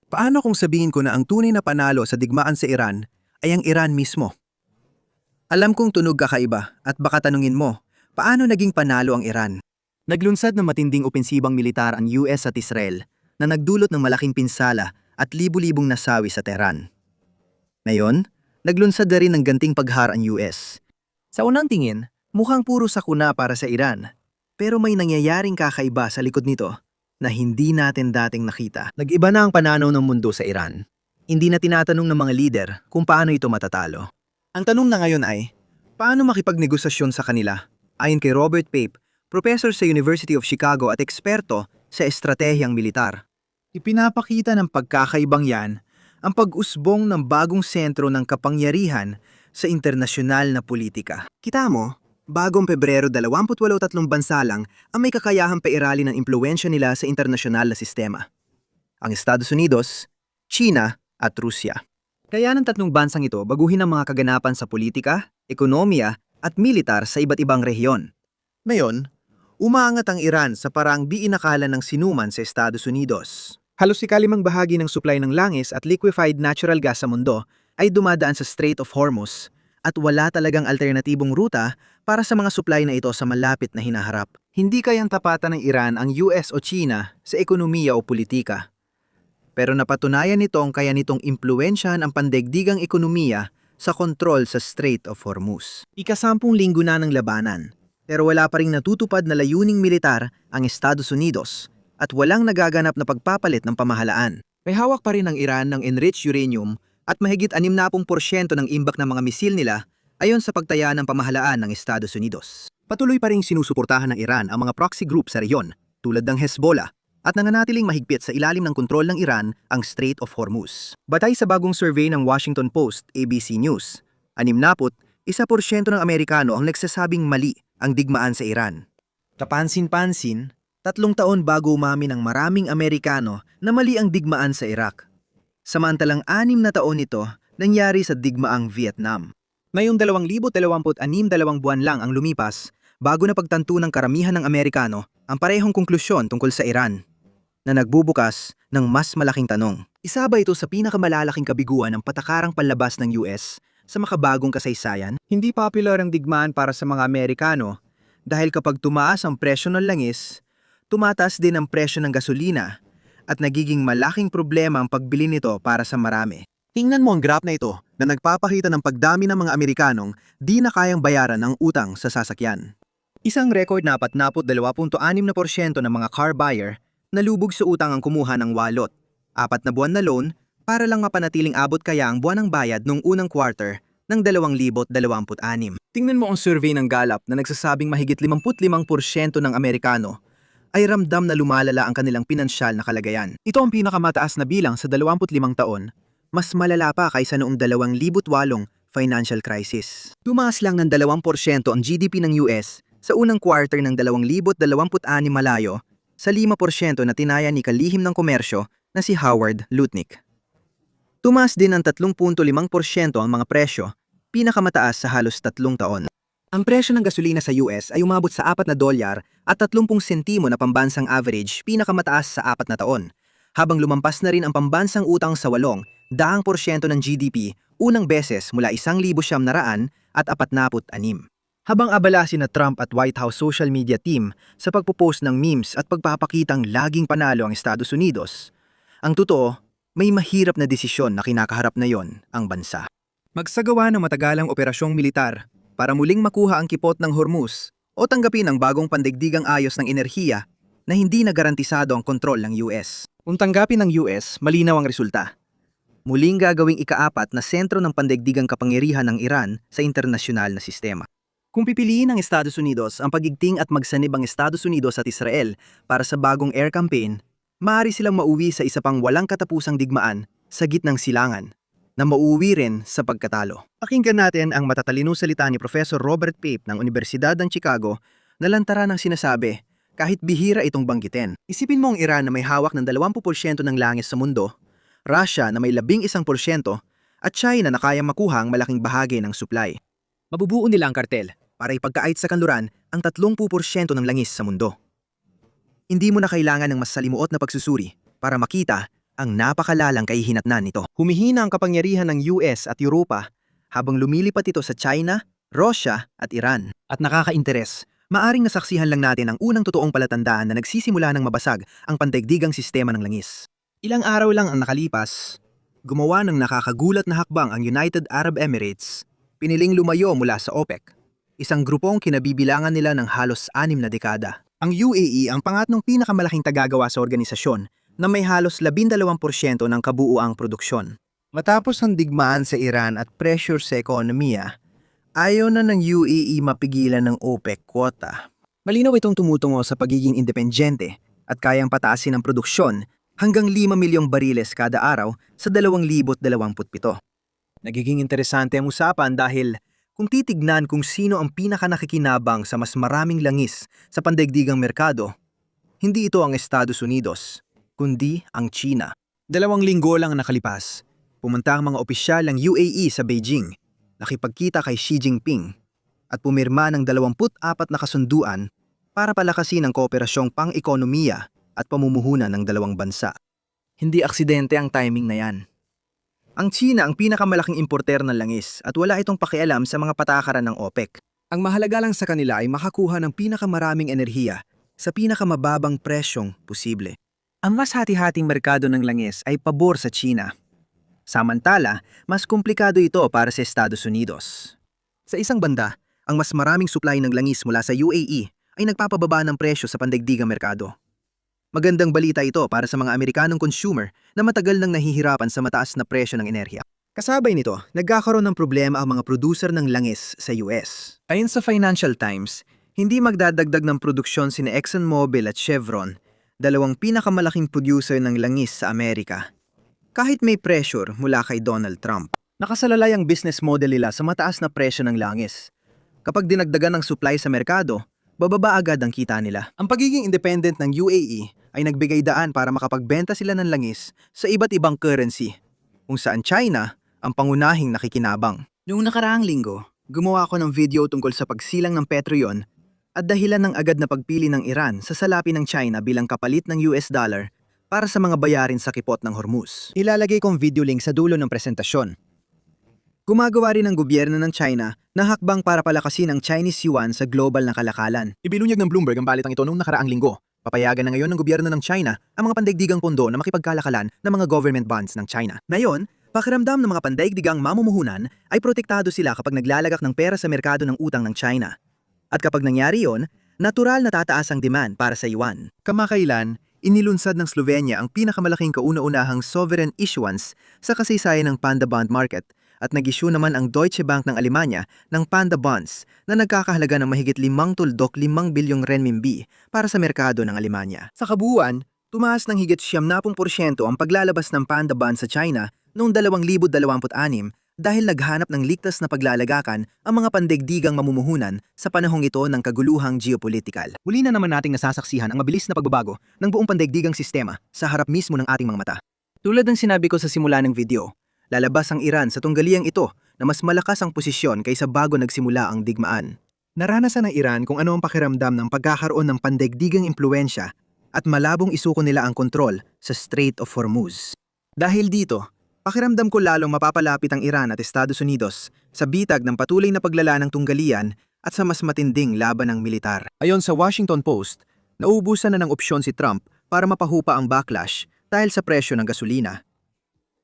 Paano kung sabihin ko na ang tunay na panalo sa digmaan sa Iran ay ang Iran mismo? Alam kong tunog kakaiba at baka tanungin mo, paano naging panalo ang Iran? Naglunsad ng matinding opensibang militar ang US at Israel na nagdulot ng malaking pinsala at libu-libong nasawi sa Tehran. Ngayon, naglunsad na rin ng ganting paghar ang US. Sa unang tingin, mukhang puro sakuna para sa Iran. Pero may nangyayaring kakaiba sa likod nito na hindi natin dating nakita. Nag-iba na ang pananaw ng mundo sa Iran. Hindi na tinatanong ng mga lider kung paano ito matatalo. Ang tanong na ngayon ay, paano makipagnegosasyon sa kanila? Ayon kay Robert Pape, professor sa University of Chicago at eksperto sa estratehiyang militar. Ipinapakita ng pagkakaibang yan ang pag-usbong ng bagong sentro ng kapangyarihan sa internasyonal na politika. Kita mo, bagong Pebrero 28 bansa lang ang may kakayahang pairalin ng impluwensya nila sa internasyonal na sistema. Ang Estados Unidos, China at Rusya. Kaya ng tatlong bansang ito baguhin ang mga kaganapan sa politika, ekonomiya at militar sa iba't ibang rehiyon. Ngayon, umaangat ang Iran sa paraang di inakala ng sinuman sa Estados Unidos. Halos ikalimang bahagi ng supply ng langis at liquefied natural gas sa mundo ay dumadaan sa Strait of Hormuz at wala talagang alternatibong ruta para sa mga supply na ito sa malapit na hinaharap. Hindi kayang tapatan ng Iran ang US o China sa ekonomiya o politika. Pero napatunayan nito ang kaya nitong impluwensyahan ang pandaigdigang ekonomiya sa kontrol sa Strait of Hormuz. Ika-10 linggo na ng labanan, pero wala pa ring natutupad na layuning militar ang Estados Unidos at walang nagaganap na pagpapalit ng pamahalaan. May hawak pa rin ang Iran ng enriched uranium at mahigit 60% ng imbak ng mga misil nila ayon sa pagtaya ng pamahalaan ng Estados Unidos. Patuloy pa ring sinusuportahan ng Iran ang mga proxy group sa rehiyon tulad ng Hezbollah at nanganatiling mahigpit sa ilalim ng kontrol ng Iran ang Strait of Hormuz. Batay sa bagong survey ng Washington Post, ABC News, 61% ng Amerikano ang nagsasabing mali ang digmaan sa Iran. Kapansin-pansin, 3 taon bago umamin ang maraming Amerikano na mali ang digmaan sa Iraq. Samantalang 6 na taon ito nangyari sa digmaang Vietnam. Ngayong 2026 buwan lang ang lumipas bago na pagtanto ng karamihan ng Amerikano ang parehong konklusyon tungkol sa Iran na nagbubukas ng mas malaking tanong. Isa ba ito sa pinakamalalaking kabiguan ng patakarang panlabas ng US sa makabagong kasaysayan? Hindi popular ang digmaan para sa mga Amerikano dahil kapag tumaas ang presyo ng langis, tumataas din ang presyo ng gasolina at nagiging malaking problema ang pagbili nito para sa marami. Tingnan mo ang graph na ito na nagpapakita ng pagdami ng mga Amerikanong di na kayang bayaran ang utang sa sasakyan. Isang record na 42.6% ng mga car buyer na lubog sa utang ang kumuha ng walot, 4 na buwan na loan para lang mapanatiling abot kaya ang buwan ng bayad noong unang quarter ng 2026. Tingnan mo ang survey ng Gallup na nagsasabing mahigit 55% ng Amerikano ay ramdam na lumalala ang kanilang pinansyal na kalagayan. Ito ang pinakamataas na bilang sa 25 taon, mas malala pa kaysa noong 2008 financial crisis. Tumaas lang ng 2% ang GDP ng US sa unang quarter ng 2026 malayo sa 5% na tinaya ni kalihim ng komersyo na si Howard Lutnick. Tumaas din ng 3.5% ang mga presyo, pinakamataas sa halos 3 taon. Ang presyo ng gasolina sa US ay umabot sa $4 at 30 sentimo na pambansang average, pinakamataas sa 4 na taon, habang lumampas na rin ang pambansang utang sa 8% ng GDP unang beses mula 1,946. Habang abala sina Trump at White House social media team sa pagpopost ng memes at pagpapakitang laging panalo ang Estados Unidos, ang totoo, may mahirap na desisyon na kinakaharap na yon ang bansa. Magsagawa ng matagalang operasyong militar para muling makuha ang kipot ng Hormuz o tanggapin ang bagong pandaigdigang ayos ng enerhiya na hindi na garantisado ang kontrol ng US. Kung tanggapin ng US, malinaw ang resulta. Muling gagawing ika-4 na sentro ng pandaigdigang kapangyarihan ng Iran sa internasyonal na sistema. Kung pipiliin ng Estados Unidos ang pagigting at magsanib ang Estados Unidos at Israel para sa bagong air campaign, maaari silang mauwi sa isa pang walang katapusang digmaan sa gitnang silangan na mauwi rin sa pagkatalo. Pakinggan natin ang matatalinong salita ni Professor Robert Pape ng Universidad ng Chicago na lantaran ng sinasabi kahit bihira itong banggitin. Isipin mo ang Iran na may hawak ng 20% ng langis sa mundo, Russia na may 11% at China na kayang makuha ang malaking bahagi ng supply. Mabubuo nila ang kartel para ipagkait sa kanluran ang 30% ng langis sa mundo. Hindi mo na kailangan ng mas salimuot na pagsusuri para makita ang napakalalang kahihinatnan nito. Humihina ang kapangyarihan ng US at Europa habang lumilipat ito sa China, Russia at Iran. At nakakainteres, maaring nasaksihan lang natin ang unang totoong palatandaan na nagsisimula ng mabasag ang pandaigdigang sistema ng langis. Ilang araw lang ang nakalipas, gumawa ng nakakagulat na hakbang ang United Arab Emirates. Piniling lumayo mula sa OPEC, isang grupong kinabibilangan nila ng halos 6 na dekada. Ang UAE ang pangatlong pinakamalaking tagagawa sa organisasyon na may halos 12% ng kabuuang produksyon. Matapos ang digmaan sa Iran at pressure sa ekonomiya, ayaw na ng UAE mapigilan ng OPEC quota. Malinaw itong tumutungo sa pagiging independyente at kayang pataasin ang produksyon hanggang 5 milyong bariles kada araw sa 2027. Nagiging interesante ang usapan dahil kung titignan kung sino ang pinakanakikinabang sa mas maraming langis sa pandaigdigang merkado, hindi ito ang Estados Unidos, kundi ang China. 2 linggo lang ang nakalipas, pumunta ang mga opisyal ng UAE sa Beijing, nakipagkita kay Xi Jinping, at pumirma ng 24 na kasunduan para palakasin ang kooperasyong pang-ekonomiya at pamumuhunan ng dalawang bansa. Hindi aksidente ang timing na yan. Ang China ang pinakamalaking importer ng langis at wala itong pakialam sa mga patakaran ng OPEC. Ang mahalaga lang sa kanila ay makakuha ng pinakamaraming enerhiya sa pinakamababang presyong posible. Ang mas hati-hating merkado ng langis ay pabor sa China. Samantala, mas komplikado ito para sa Estados Unidos. Sa isang banda, ang mas maraming supply ng langis mula sa UAE ay nagpapababa ng presyo sa pandaigdigang merkado. Magandang balita ito para sa mga Amerikanong consumer na matagal nang nahihirapan sa mataas na presyo ng enerhiya. Kasabay nito, nagkakaroon ng problema ang mga producer ng langis sa US. Ayon sa Financial Times, hindi magdadagdag ng produksyon sina ExxonMobil at Chevron, dalawang pinakamalaking producer ng langis sa Amerika. Kahit may pressure mula kay Donald Trump, nakasalalay ang business model nila sa mataas na presyo ng langis. Kapag dinagdagan ng supply sa merkado, bababa agad ang kita nila. Ang pagiging independent ng UAE ay nagbigay daan para makapagbenta sila ng langis sa iba't ibang currency, kung saan China ang pangunahing nakikinabang. Noong nakaraang linggo, gumawa ako ng video tungkol sa pagsilang ng Petroyon at dahilan ng agad na pagpili ng Iran sa salapi ng China bilang kapalit ng US dollar para sa mga bayarin sa kipot ng Hormuz. Ilalagay kong video link sa dulo ng presentasyon. Gumagawa rin ng gobyerno ng China na hakbang para palakasin ang Chinese yuan sa global na kalakalan. Ibinunyag ng Bloomberg ang balitang ito noong nakaraang linggo. Papayagan na ngayon ng gobyerno ng China ang mga pandaigdigang pondo na makipagkalakalan ng mga government bonds ng China. Ngayon, pakiramdam ng mga pandaigdigang mamumuhunan ay protektado sila kapag naglalagak ng pera sa merkado ng utang ng China. At kapag nangyari yon, natural na tataas ang demand para sa yuan. Kamakailan, inilunsad ng Slovenia ang pinakamalaking kauna-unahang sovereign issuance sa kasaysayan ng Panda Bond Market at nag-issue naman ang Deutsche Bank ng Alemanya ng Panda Bonds na nagkakahalaga ng mahigit 5 bilyong renminbi para sa merkado ng Alemanya. Sa kabuuan, tumaas ng higit 70% ang paglalabas ng Panda Bonds sa China noong 2026 dahil naghanap ng ligtas na paglalagakan ang mga pandaigdigang mamumuhunan sa panahong ito ng kaguluhang geopolitikal. Muli na naman nating nasasaksihan ang mabilis na pagbabago ng buong pandaigdigang sistema sa harap mismo ng ating mga mata. Tulad ng sinabi ko sa simula ng video, lalabas ang Iran sa tunggaliang ito na mas malakas ang posisyon kaysa bago nagsimula ang digmaan. Naranasan ng Iran kung ano ang pakiramdam ng pagkakaroon ng pandaigdigang impluensya at malabong isuko nila ang kontrol sa Strait of Hormuz. Dahil dito, pakiramdam ko lalong mapapalapit ang Iran at Estados Unidos sa bitag ng patuloy na paglala ng tunggalian at sa mas matinding laban ng militar. Ayon sa Washington Post, nauubusan na ng opsyon si Trump para mapahupa ang backlash dahil sa presyo ng gasolina.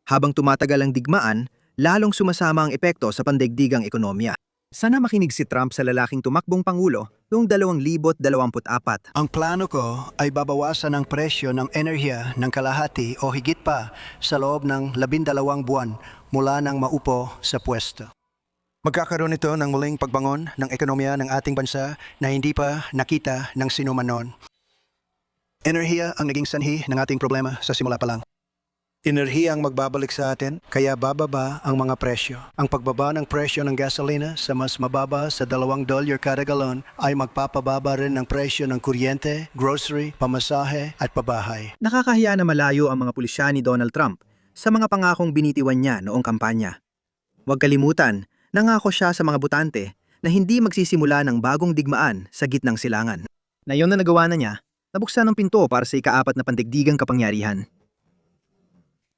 Habang tumatagal ang digmaan, lalong sumasama ang epekto sa pandaigdigang ekonomiya. Sana makinig si Trump sa lalaking tumakbong pangulo noong 2024. Ang plano ko ay babawasan ang presyo ng enerhiya ng kalahati o higit pa sa loob ng 12 buwan mula nang maupo sa pwesto. Magkakaroon ito ng muling pagbangon ng ekonomiya ng ating bansa na hindi pa nakita ng sinuman noon. Enerhiya ang naging sanhi ng ating problema sa simula pa lang. Enerhiya ang magbabalik sa atin, kaya bababa ang mga presyo. Ang pagbaba ng presyo ng gasolina sa mas mababa sa $2 kada galon ay magpapababa rin ng presyo ng kuryente, grocery, pamasahe at pabahay. Nakakahiya na malayo ang mga pulisya ni Donald Trump sa mga pangakong binitiwan niya noong kampanya. Huwag kalimutan, nangako siya sa mga botante na hindi magsisimula ng bagong digmaan sa gitnang silangan. Ngayon na nagawa na niya, nabuksan ang pinto para sa ika-4 na pandaigdigang kapangyarihan.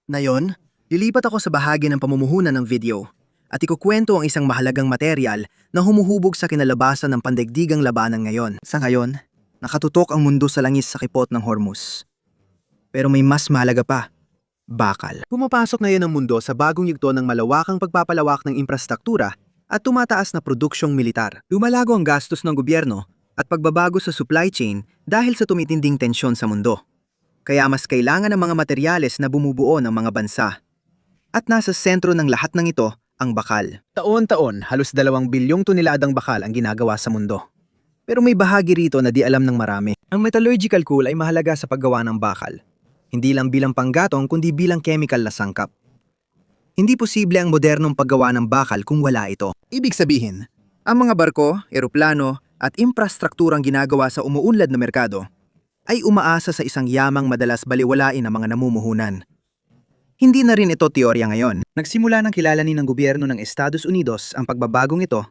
Ngayon, lilipat ako sa bahagi ng pamumuhunan ng video at ikukwento ang isang mahalagang materyal na humuhubog sa kinalabasan ng pandaigdigang labanan ngayon. Sa ngayon, nakatutok ang mundo sa langis sa kipot ng Hormuz. Pero may mas mahalaga pa, bakal. Pumapasok ngayon ang mundo sa bagong yugto ng malawakang pagpapalawak ng infrastruktura at tumataas na produksyong militar. Lumalago ang gastos ng gobyerno at pagbabago sa supply chain dahil sa tumitinding tensyon sa mundo. Kaya mas kailangan ng mga materyales na bumubuo ng mga bansa. At nasa sentro ng lahat ng ito, ang bakal. Taon-taon, halos 2 bilyong toneladang bakal ang ginagawa sa mundo. Pero may bahagi rito na di alam ng marami. Ang metallurgical coal ay mahalaga sa paggawa ng bakal. Hindi lang bilang panggatong kundi bilang chemical na sangkap. Hindi posible ang modernong paggawa ng bakal kung wala ito. Ibig sabihin, ang mga barko, eroplano at infrastrukturang ginagawa sa umuunlad na merkado ay umaasa sa isang yamang madalas baliwalain ng mga namumuhunan. Hindi na rin ito teorya ngayon. Nagsimula ng kilalanin ng gobyerno ng Estados Unidos ang pagbabagong ito.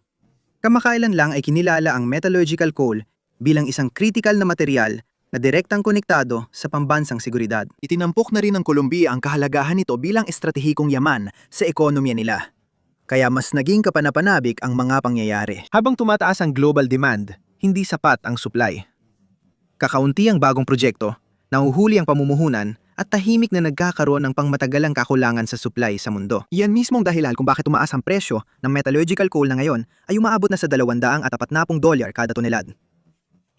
Kamakailan lang ay kinilala ang metallurgical coal bilang isang critical na material na direktang konektado sa pambansang seguridad. Itinampok na rin ng Colombia ang kahalagahan nito bilang estratehikong yaman sa ekonomiya nila. Kaya mas naging kapanapanabik ang mga pangyayari. Habang tumataas ang global demand, hindi sapat ang supply. Kakaunti ang bagong proyekto, nahuhuli ang pamumuhunan at tahimik na nagkakaroon ng pangmatagalang kakulangan sa supply sa mundo. Iyan mismong dahilan kung bakit tumaas ang presyo ng metallurgical coal na ngayon ay umaabot na sa $240 kada tonelad.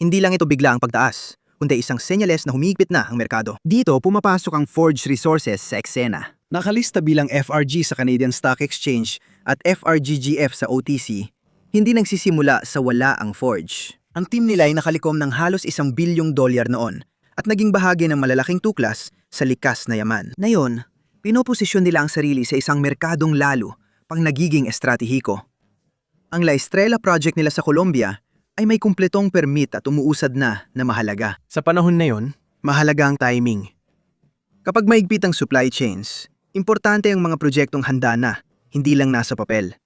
Hindi lang ito bigla ang pagtaas, kundi isang senyales na humigpit na ang merkado. Dito pumapasok ang Forge Resources sa eksena. Nakalista bilang FRG sa Canadian Stock Exchange at FRGGF sa OTC, hindi nagsisimula sa wala ang Forge. Ang team nila ay nakalikom ng halos $1 bilyong noon at naging bahagi ng malalaking tuklas sa likas na yaman. Ngayon, pinoposisyon nila ang sarili sa isang merkadong lalo pang nagiging estratehiko. Ang La Estrella project nila sa Colombia ay may kumpletong permit at umuusad na mahalaga. Sa panahon na yon, mahalaga ang timing. Kapag maigpit ang supply chains, importante ang mga proyektong handa na, hindi lang nasa papel.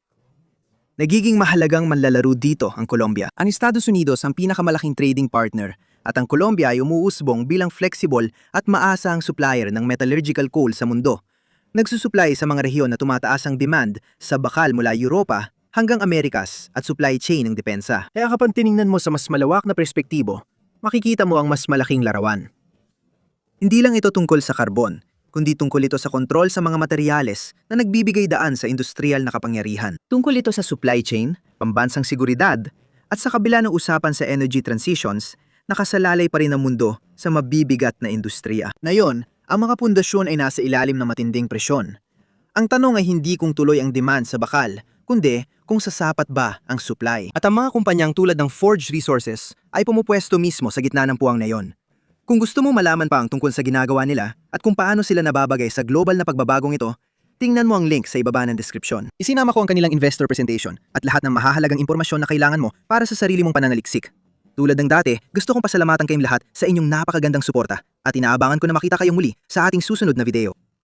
Nagiging mahalagang manlalaro dito ang Colombia. Ang Estados Unidos ang pinakamalaking trading partner at ang Colombia ay umuusbong bilang flexible at maasahang supplier ng metallurgical coal sa mundo. Nagsusupply sa mga rehiyon na tumataas ang demand sa bakal mula Europa hanggang Amerikas at supply chain ng depensa. Kaya kapag tiningnan mo sa mas malawak na perspektibo, makikita mo ang mas malaking larawan. Hindi lang ito tungkol sa karbon, kundi tungkol ito sa kontrol sa mga materyales na nagbibigay daan sa industrial na kapangyarihan. Tungkol ito sa supply chain, pambansang seguridad, at sa kabila ng usapan sa energy transitions, nakasalalay pa rin ang mundo sa mabibigat na industriya. Ngayon, ang mga pundasyon ay nasa ilalim ng matinding presyon. Ang tanong ay hindi kung tuloy ang demand sa bakal, kundi kung sasapat ba ang supply. At ang mga kumpanyang tulad ng Forge Resources ay pumupwesto mismo sa gitna ng puwang na yon. Kung gusto mo malaman pa ang tungkol sa ginagawa nila at kung paano sila nababagay sa global na pagbabagong ito, tingnan mo ang link sa ibaba ng description. Isinama ko ang kanilang investor presentation at lahat ng mahahalagang impormasyon na kailangan mo para sa sarili mong pananaliksik. Tulad ng dati, gusto kong pasalamatan kayong lahat sa inyong napakagandang suporta at inaabangan ko na makita kayong muli sa ating susunod na video.